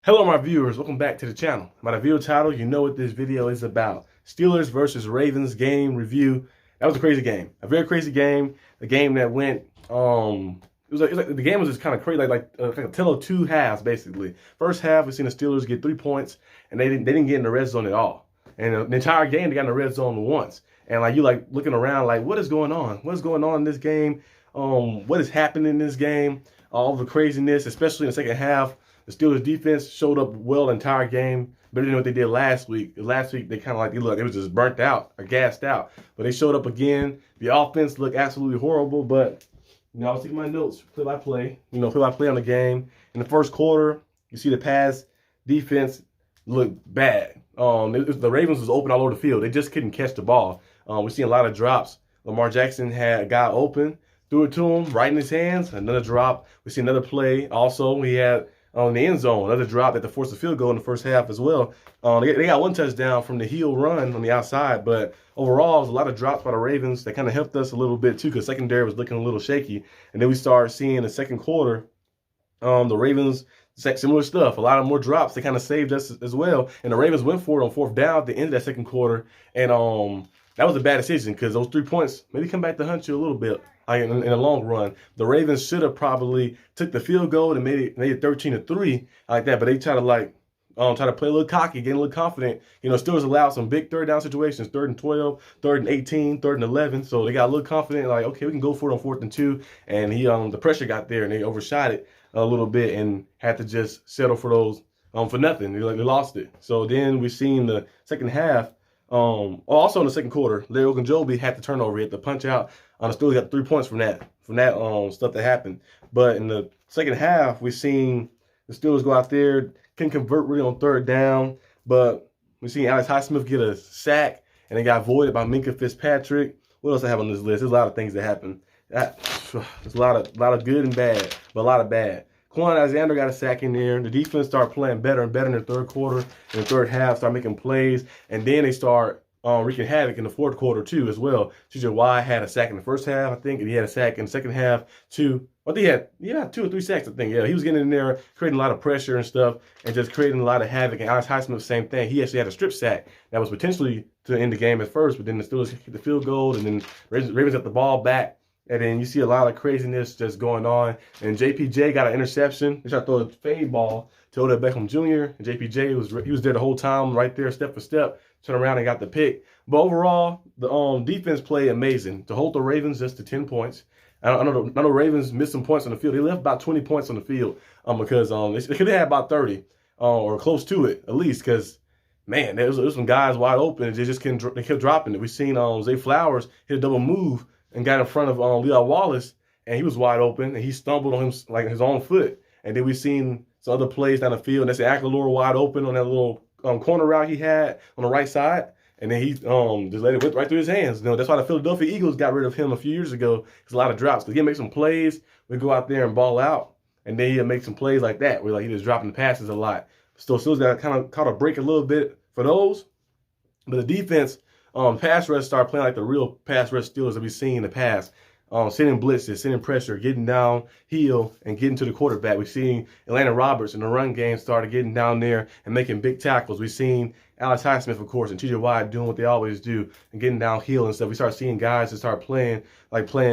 Hello, my viewers. Welcome back to the channel. By the video title, you know what this video is about. Steelers versus Ravens game review. That was a crazy game. A very crazy game. A game that went, the game was just kind of crazy, like a tale of two halves, basically. First half, we seen the Steelers get 3 points, and they didn't get in the red zone at all. And the entire game, they got in the red zone once. And you looking around like, what is going on? What is going on in this game? What is happening in this game? All the craziness, especially in the second half. The Steelers defense showed up well the entire game, better than what they did last week. Last week, they kind of they was just burnt out or gassed out. But they showed up again. The offense looked absolutely horrible, but, I was taking my notes, play-by-play, play-by-play on the game. In the first quarter, you see the pass defense looked bad. The Ravens was open all over the field. They just couldn't catch the ball. We're seeing a lot of drops. Lamar Jackson had a guy open, threw it to him, right in his hands, another drop. We see another play. Also, he had on the end zone, another drop that forced a field goal in the first half as well. They got one touchdown from the heel run on the outside, but overall, it was a lot of drops by the Ravens that kind of helped us a little bit too, because secondary was looking a little shaky. And then we started seeing the second quarter, the Ravens, similar stuff, a lot of more drops. They kind of saved us as well. And the Ravens went for it on fourth down at the end of that second quarter. And that was a bad decision because those 3 points maybe come back to hunt you a little bit. In the long run, the Ravens should have probably took the field goal and made it 13-3 like that. But they try to try to play a little cocky, get a little confident. Steelers allowed some big third down situations, 3rd and 12, 3rd and 18, 3rd and 11. So they got a little confident, like, okay, we can go for it on 4th and 2. And the pressure got there and they overshot it a little bit and had to just settle for those for nothing. They lost it. So then we seen the second half. Also in the second quarter, Larry Ogunjobi had the turnover. He had the punch out. The Steelers got 3 points from that stuff that happened. But in the second half, we seen the Steelers go out there, couldn't convert really on 3rd down. But we seen Alex Highsmith get a sack, and it got voided by Minkah Fitzpatrick. What else I have on this list? There's a lot of things that happened. There's a lot of good and bad, but a lot of bad. Quan Alexander got a sack in there. The defense started playing better and better in the third quarter. In the third half, started making plays. And then they start wreaking havoc in the fourth quarter, too, as well. TJ Watt had a sack in the first half, I think, and he had a sack in the second half, too. I think he had 2 or 3 sacks, I think. Yeah, he was getting in there, creating a lot of pressure and stuff, and just creating a lot of havoc. And Alex Highsmith, same thing. He actually had a strip sack that was potentially to end the game at first, but then the Steelers hit the field goal, and then Ravens got the ball back. And then you see a lot of craziness just going on. And JPJ got an interception. They tried to throw a fade ball to Odell Beckham Jr. And JPJ was there the whole time, right there, step for step, turned around and got the pick. But overall, the defense played amazing to hold the Ravens just to 10 points. I know Ravens missed some points on the field. They left about 20 points on the field because they could have had about 30 or close to it at least. Because man, there was some guys wide open and they kept dropping it. We seen Zay Flowers hit a double move and got in front of Levi Wallace, and he was wide open, and he stumbled on him his own foot. And then we seen some other plays down the field, and that's Aguilar wide open on that little corner route he had on the right side, and then he just let it whip right through his hands. That's why the Philadelphia Eagles got rid of him a few years ago. It's a lot of drops because he'll make some plays. We go out there and ball out, and then he'll make some plays like that where he just dropping the passes a lot. So Steelers got kind of caught a break a little bit for those, but the defense. Pass rush started playing like the real pass rush Steelers that we've seen in the past. Sending blitzes, sending pressure, getting down heel, and getting to the quarterback. We've seen Atlanta Roberts in the run game started getting down there and making big tackles. We've seen Alex Highsmith, of course, and TJ Watt doing what they always do and getting downhill and stuff. We start seeing guys that start playing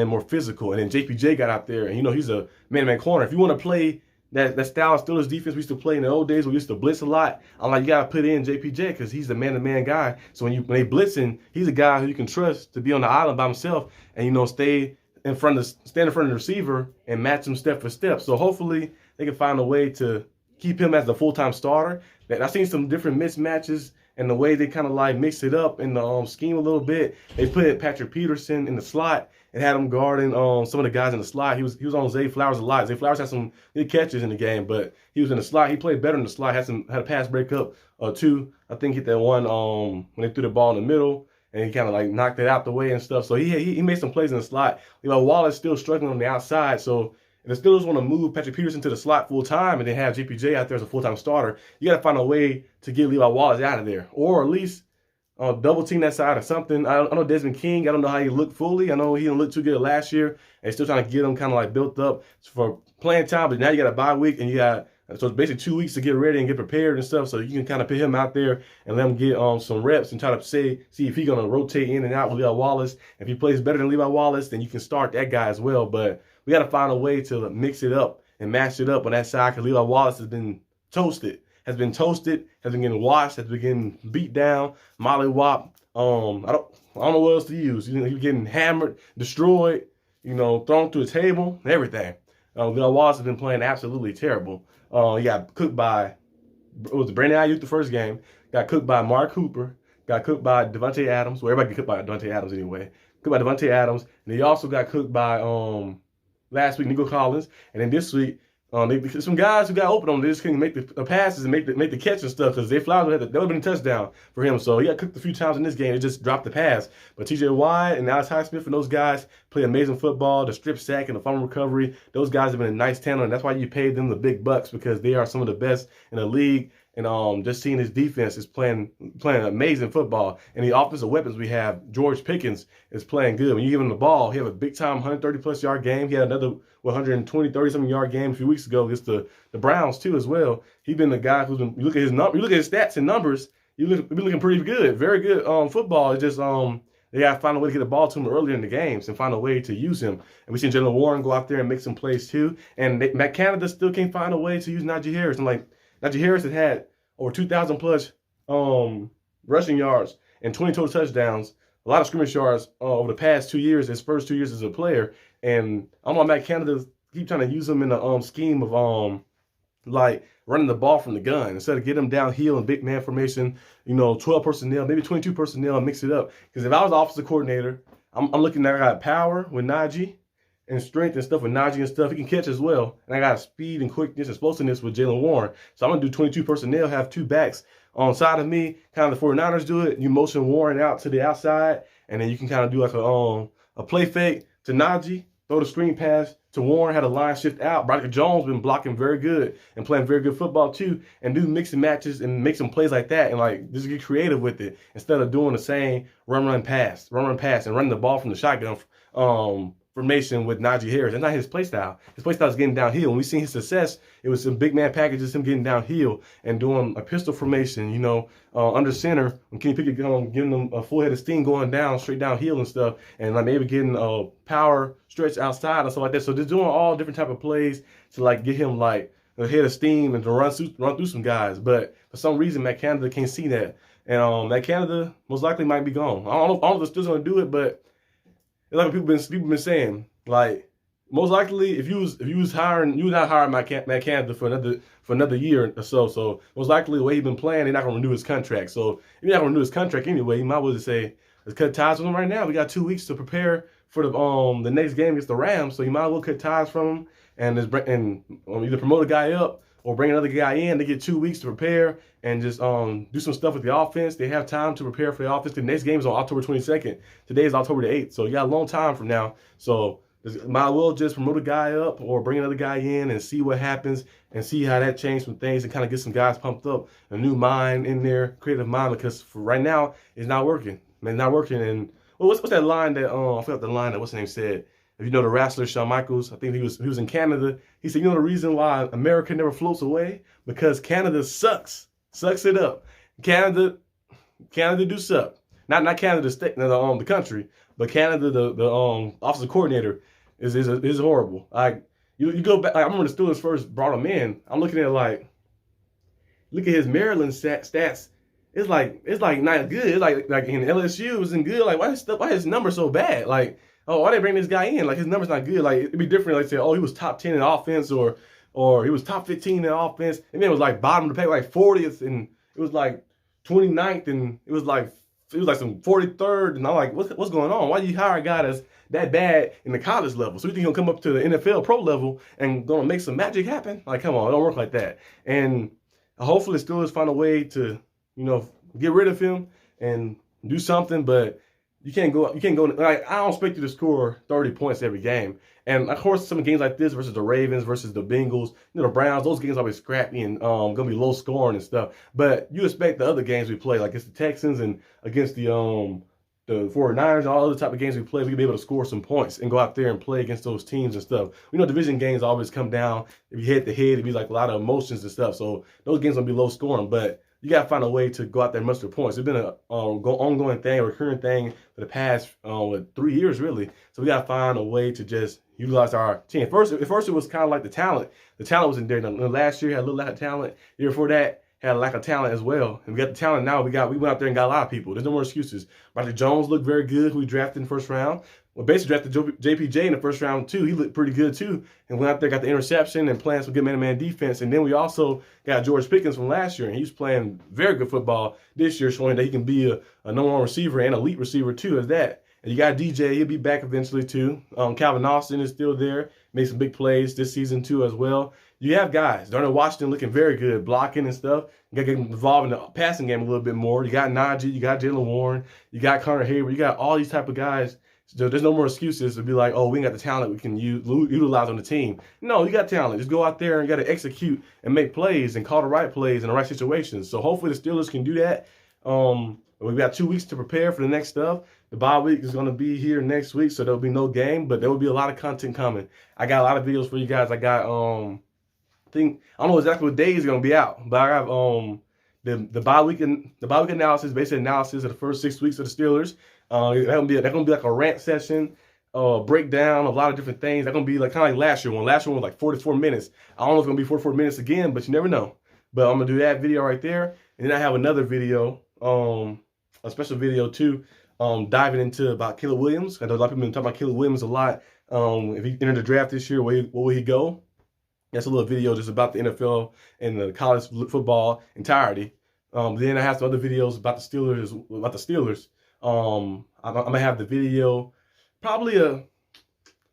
more physical. And then JPJ got out there, and he's a man-to-man corner. If you want to play that style of Steelers defense we used to play in the old days, we used to blitz a lot. I'm like, you got to put in JPJ because he's the man-to-man guy. So when they blitzing, he's a guy who you can trust to be on the island by himself and, stay in front of the receiver and match him step for step. So hopefully they can find a way to keep him as the full-time starter. I've seen some different mismatches and the way they kind of mix it up in the scheme a little bit. They put Patrick Peterson in the slot and had him guarding some of the guys in the slot. He was on Zay Flowers a lot. Zay Flowers had some good catches in the game, but he was in the slot. He played better in the slot. Had a pass breakup or 2. I think hit that one when they threw the ball in the middle, and he kind of knocked it out the way and stuff. So he made some plays in the slot. Wallace still struggling on the outside. So if the Steelers want to move Patrick Peterson to the slot full time and then have JPJ out there as a full-time starter, you got to find a way to get Levi Wallace out of there, or at least double team that side or something. I know Desmond King. I don't know how he looked fully. I know he didn't look too good last year, and still trying to get him kind of built up for playing time. But now you got a bye week and you got So it's basically 2 weeks to get ready and get prepared and stuff. So you can kind of put him out there and let him get some reps and try to see if he's gonna rotate in and out with Levi Wallace. If he plays better than Levi Wallace, then you can start that guy as well. But we got to find a way to mix it up and match it up on that side because Levi Wallace has been toasted, has been getting washed, has been getting beat down, mollywop. I don't know what else to use. You know, he's getting hammered, destroyed, you know, thrown through a table, and everything. Levi Wallace has been playing absolutely terrible. He got cooked by, it was Brandon Ayuk the first game, got cooked by Mark Cooper, got cooked by Devontae Adams. Well, everybody got cooked by Devontae Adams anyway. Cooked by Devontae Adams, and he also got cooked by last week Nico Collins, and then this week some guys who got open on this couldn't make the passes and make the catch and stuff because Zay Flowers that would have been a touchdown for him. So he got cooked a few times in this game. It just dropped the pass. But T.J. Watt and Alex Highsmith and those guys play amazing football. The strip sack and the fumble recovery, those guys have been a nice tandem, and that's why you paid them the big bucks because they are some of the best in the league. And just seeing his defense is playing amazing football. And the offensive weapons we have, George Pickens is playing good. When you give him the ball, he had a big-time 130-plus yard game. He had another 120, 30-something yard game a few weeks ago against the Browns, too, as well. He's been the guy who's been, you look at his stats and numbers, he's been looking pretty good. Very good football. It's just they got to find a way to get the ball to him earlier in the games and find a way to use him. And we've seen Jaylen Warren go out there and make some plays, too. And Matt Canada still can't find a way to use Najee Harris. And, Najee Harris has had over 2,000-plus rushing yards and 20 total touchdowns, a lot of scrimmage yards over the past 2 years, his first 2 years as a player. And I'm on Matt Canada keep trying to use him in the scheme of running the ball from the gun instead of getting him downhill in big man formation, 12 personnel, maybe 22 personnel, and mix it up. Because if I was the offensive coordinator, I'm looking at I got power with Najee and strength and stuff with Najee and stuff. He can catch as well. And I got speed and quickness and explosiveness with Jaylen Warren. So I'm going to do 22 personnel, have two backs on side of me. Kind of the 49ers do it. You motion Warren out to the outside, and then you can kind of do like a play fake to Najee, throw the screen pass to Warren, had a line shift out. Broderick Jones been blocking very good and playing very good football too, and do mixing matches and make some plays like that and just get creative with it instead of doing the same run, pass, and running the ball from the shotgun formation with Najee Harris. That's not his play style. His play style is getting downhill. When we seen his success, it was some big man packages, him getting downhill and doing a pistol formation, under center. When Kenny Pickett giving them a full head of steam going down, straight downhill and stuff, and maybe getting a power stretch outside and stuff like that. So just doing all different type of plays to get him a head of steam and to run through some guys. But for some reason, Matt Canada can't see that. And Matt Canada most likely might be gone. I don't know if they're still going to do it, but it's like people been saying, most likely if you was hiring, you would not hire Matt Canada for another year or so. So most likely the way he's been playing, they're not gonna renew his contract. So if you're not gonna renew his contract anyway, you might as well just say, let's cut ties with him right now. We got 2 weeks to prepare for the next game against the Rams. So you might as well cut ties from him and either promote a guy up or bring another guy in. They get 2 weeks to prepare and just do some stuff with the offense. They have time to prepare for the offense. The next game is on October 22nd. Today is October the 8th. So you got a long time from now. So might as well just promote a guy up or bring another guy in and see what happens and see how that changes some things and kind of get some guys pumped up, a new mind in there, creative mind, because for right now it's not working. It's not working. And what's that line that I forgot the line that what's his name said. If you know the wrestler Shawn Michaels, I think he was in Canada. He said, the reason why America never floats away? Because Canada sucks it up. Canada do suck. Not Canada state, the country, but Canada the offensive coordinator is horrible. You go back. I remember the Steelers first brought him in. I'm looking at look at his Maryland stats. It's not good. It's like in LSU isn't good. Why his number so bad? Why they bring this guy in? His number's not good. It'd be different. Say, he was top 10 in offense, or he was top 15 in offense. And then it was bottom of the pack, 40th, and it was 29th, and it was some 43rd. And I'm like, what's going on? Why do you hire a guy that's that bad in the college level? So you think he'll come up to the NFL pro level and gonna make some magic happen? Come on, it don't work like that. And hopefully Steelers find a way to, get rid of him and do something, but you can't go. I don't expect you to score 30 points every game. And of course, some games like this versus the Ravens, versus the Bengals, the Browns, those games are always scrappy and gonna be low scoring and stuff. But you expect the other games we play, like against the Texans and against the the 49ers and all other type of games we play, we can be able to score some points and go out there and play against those teams and stuff. We know division games always come down. If you hit the head, it'd be like a lot of emotions and stuff. So those games will be low scoring, but you got to find a way to go out there and muster points. It's been an ongoing thing, a recurring thing for the past 3 years, really. So we got to find a way to just utilize our team. At first it was kind of like the talent. The talent wasn't there. Last year had a little lack of talent. The year before that had a lack of talent as well. And we got the talent now. We went out there and got a lot of people. There's no more excuses. Roger Jones looked very good, who we drafted in the first round. Well, basically drafted JPJ in the first round too. He looked pretty good too. And went out there, got the interception and playing some good man-to-man defense. And then we also got George Pickens from last year. And he's playing very good football this year, showing that he can be a number one receiver and elite receiver too as that. And you got DJ, he'll be back eventually too. Calvin Austin is still there, made some big plays this season too as well. You have guys, Darnell Washington looking very good, blocking and stuff. You got to get involved in the passing game a little bit more. You got Najee, you got Jaylen Warren, you got Connor Hayward, you got all these type of guys. So there's no more excuses to be like, oh, we ain't got the talent we can utilize on the team. No, you got talent. Just go out there and you got to execute and make plays and call the right plays in the right situations. So hopefully the Steelers can do that. We've got 2 weeks to prepare for the next stuff. The bye week is going to be here next week, so there'll be no game, but there will be a lot of content coming. I got a lot of videos for you guys. I got, I don't know exactly what day is going to be out, but I have the bye week analysis, basic analysis of the first 6 weeks of the Steelers. That's gonna be like a rant session, breakdown of a lot of different things. That's gonna be like kind of like last year one. Last year one was like 44 minutes. I don't know if it's gonna be 44 minutes again, but you never know. But I'm gonna do that video right there, and then I have another video, a special video too, diving into about Caleb Williams. I know a lot of people have been talking about Caleb Williams a lot. If he entered the draft this year, where will he go? That's a little video just about the NFL and the college football entirety. Then I have some other videos about the Steelers. I'm gonna have the video, probably I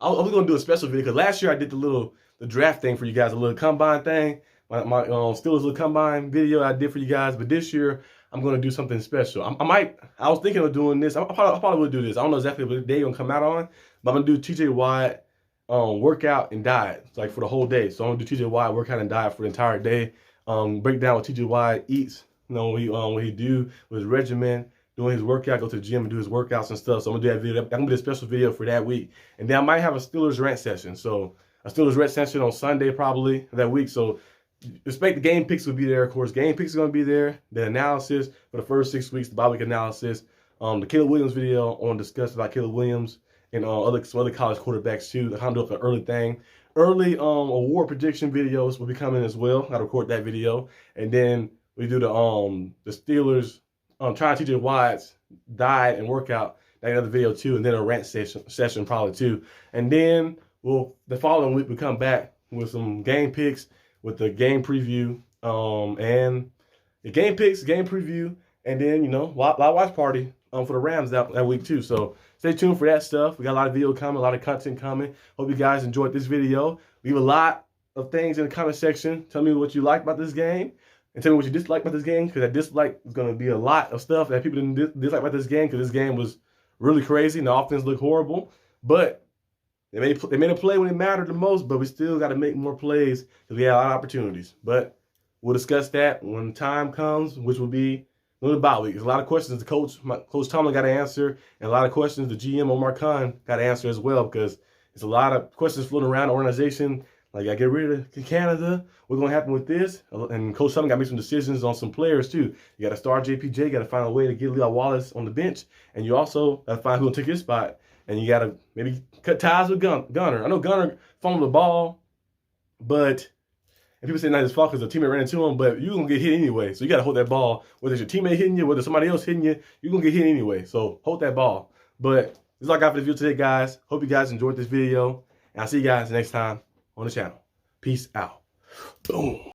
was gonna do a special video because last year I did the draft thing for you guys, a little combine thing, my Steelers little combine video I did for you guys. But this year I'm gonna do something special. I was thinking of doing this. I probably will do this. I don't know exactly what day it's gonna come out on, but I'm gonna do TJ Watt workout and diet, like for the whole day. So I'm gonna do TJ Watt workout and diet for the entire day. Break down what TJ Watt eats, what he do with his regimen, doing his workout, go to the gym and do his workouts and stuff. So I'm gonna do that video. I'm gonna do a special video for that week. And then I might have a Steelers rant session. So a Steelers rant session on Sunday probably that week. So expect the game picks will be there, of course. Game picks are gonna be there. The analysis for the first 6 weeks, the bye week analysis. The Caleb Williams video, I want to discuss about Caleb Williams and some other college quarterbacks too. The kind of do an early thing. Early award prediction videos will be coming as well. I'll record that video. And then we do the Steelers trying to TJ Watt's diet and workout, that another video too, and then a rant session probably too. And then the following week we come back with some game picks, with the game preview, and the game picks, game preview, and then watch party for the Rams that week too. So stay tuned for that stuff. We got a lot of video coming, a lot of content coming. Hope you guys enjoyed this video. Leave a lot of things in the comment section. Tell me what you like about this game. And tell me what you dislike about this game, because I dislike is going to be a lot of stuff that people didn't dislike about this game, because this game was really crazy and the offense looked horrible. But they made a play when it mattered the most, but we still got to make more plays because we had a lot of opportunities. But we'll discuss that when time comes, which will be the bye week. There's a lot of questions Coach Tomlin got to answer, and a lot of questions the GM Omar Khan got to answer as well, because there's a lot of questions floating around the organization. Like, I get rid of Canada. What's going to happen with this? And Coach Sumner got to make some decisions on some players, too. You got to start JPJ. You got to find a way to get Leon Wallace on the bench. And you also got to find who's going to take his spot. And you got to maybe cut ties with Gunner. I know Gunner fumbled the ball, and people say not his fault because the teammate ran into him, but you're going to get hit anyway. So you got to hold that ball. Whether it's your teammate hitting you, whether somebody else hitting you, you're going to get hit anyway. So hold that ball. But this is all I got for the video today, guys. Hope you guys enjoyed this video. And I'll see you guys next time on the channel. Peace out. Boom.